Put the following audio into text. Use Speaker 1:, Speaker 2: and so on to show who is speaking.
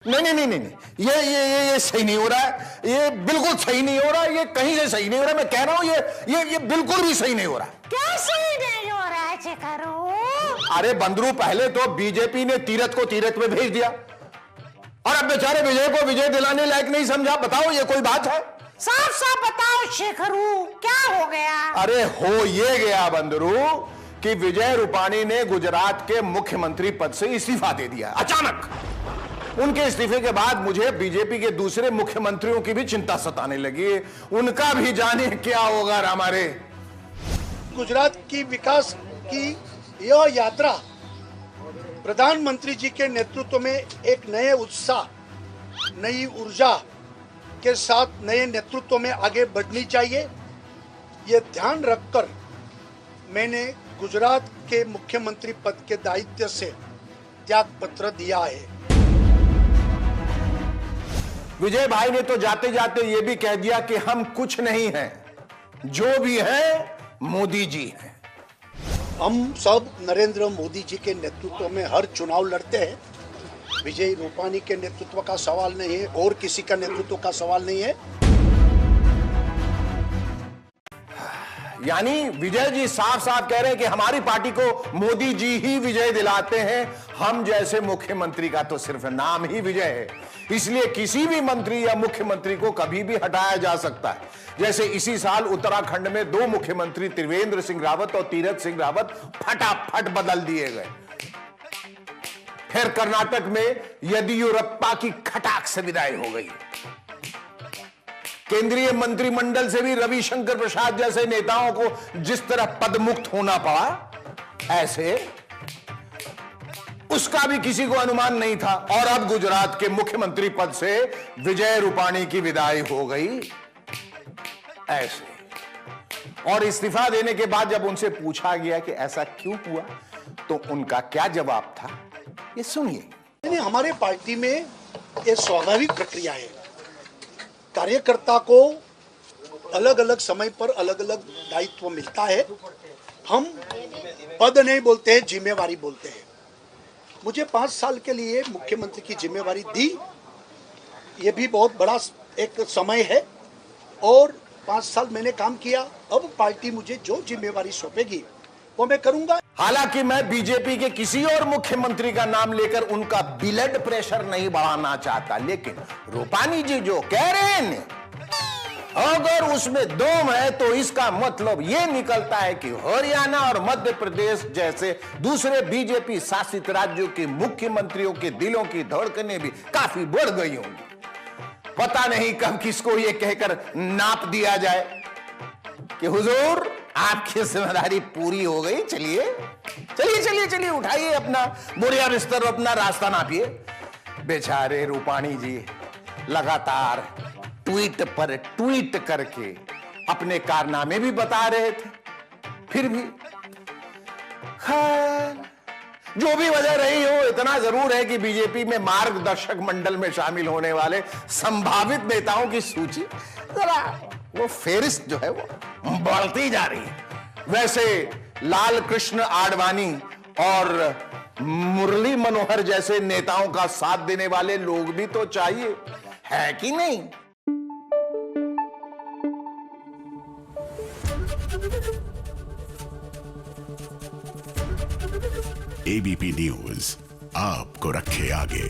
Speaker 1: नहीं नहीं नहीं नहीं नहीं, ये सही नहीं हो रहा है, ये बिल्कुल सही नहीं हो रहा है, ये कहीं से सही नहीं हो रहा है। मैं कह रहा हूं ये बिल्कुल भी सही नहीं हो रहा है।
Speaker 2: क्या सही नहीं हो रहा है शेखरू?
Speaker 1: अरे बंदरू, पहले तो बीजेपी ने तीरथ को तीरथ में भेज दिया और अब बेचारे विजय को विजय दिलाने लायक नहीं समझा। बताओ ये कोई बात है?
Speaker 2: साफ साफ बताओ शेखरू, क्या हो गया?
Speaker 1: अरे हो ये गया बंदरू कि विजय रूपाणी ने गुजरात के मुख्यमंत्री पद से इस्तीफा दे दिया अचानक। उनके इस्तीफे के बाद मुझे बीजेपी के दूसरे मुख्यमंत्रियों की भी चिंता सताने लगी। उनका भी जाने क्या होगा हमारे।
Speaker 3: गुजरात की विकास की यह यात्रा प्रधानमंत्री जी के नेतृत्व में एक नए उत्साह, नई ऊर्जा के साथ नए नेतृत्व में आगे बढ़नी चाहिए। ये ध्यान रखकर मैंने गुजरात के मुख्यमंत्री पद के दायित्व से त्याग पत्र दिया है।
Speaker 1: विजय भाई ने तो जाते जाते ये भी कह दिया कि हम कुछ नहीं हैं, जो भी है मोदी जी हैं।
Speaker 3: हम सब नरेंद्र मोदी जी के नेतृत्व में हर चुनाव लड़ते हैं। विजय रूपाणी के नेतृत्व का सवाल नहीं है और किसी का नेतृत्व का सवाल नहीं है।
Speaker 1: यानी विजय जी साफ साफ कह रहे हैं कि हमारी पार्टी को मोदी जी ही विजय दिलाते हैं, हम जैसे मुख्यमंत्री का तो सिर्फ नाम ही विजय है, इसलिए किसी भी मंत्री या मुख्यमंत्री को कभी भी हटाया जा सकता है। जैसे इसी साल उत्तराखंड में 2 मुख्यमंत्री त्रिवेंद्र सिंह रावत और तीरथ सिंह रावत फटाफट बदल दिए गए। फिर कर्नाटक में येदियुरप्पा की खटाक से विदाई हो गई। केंद्रीय मंत्रिमंडल से भी रविशंकर प्रसाद जैसे नेताओं को जिस तरह पदमुक्त होना पड़ा, ऐसे उसका भी किसी को अनुमान नहीं था। और अब गुजरात के मुख्यमंत्री पद से विजय रूपाणी की विदाई हो गई ऐसे। और इस्तीफा देने के बाद जब उनसे पूछा गया कि ऐसा क्यों हुआ, तो उनका क्या जवाब था, ये सुनिए।
Speaker 3: हमारे पार्टी में ये स्वाभाविक प्रक्रिया है। कार्यकर्ता को अलग अलग समय पर अलग अलग दायित्व मिलता है। हम पद नहीं बोलते हैं, जिम्मेवारी बोलते हैं। मुझे 5 साल के लिए मुख्यमंत्री की जिम्मेवारी दी, ये भी बहुत बड़ा एक समय है और 5 साल मैंने काम किया। अब पार्टी मुझे जो जिम्मेवारी सौंपेगी वो मैं करूंगा।
Speaker 1: हालांकि मैं बीजेपी के किसी और मुख्यमंत्री का नाम लेकर उनका ब्लड प्रेशर नहीं बढ़ाना चाहता, लेकिन रूपाणी जी जो कह रहे हैं, अगर उसमें दम है तो इसका मतलब यह निकलता है कि हरियाणा और मध्य प्रदेश जैसे दूसरे बीजेपी शासित राज्यों के मुख्यमंत्रियों के दिलों की धड़कनें भी काफी बढ़ गई होंगी। पता नहीं कब किसको यह कहकर नाप दिया जाए कि हुजूर आपकी जिम्मेदारी पूरी हो गई, चलिए चलिए चलिए चलिए उठाइए अपना बोरिया बिस्तर, अपना रास्ता नापिए। बेचारे रूपाणी जी लगातार ट्वीट पर ट्वीट करके अपने कारनामे भी बता रहे थे। फिर भी खैर जो भी वजह रही हो, इतना जरूर है कि बीजेपी में मार्गदर्शक मंडल में शामिल होने वाले संभावित नेताओं की सूची जरा वो फेरिस्त जो है वो बढ़ती जा रही है। वैसे लाल कृष्ण आडवाणी और मुरली मनोहर जैसे नेताओं का साथ देने वाले लोग भी तो चाहिए, है कि नहीं?
Speaker 4: एबीपी न्यूज आपको रखे आगे।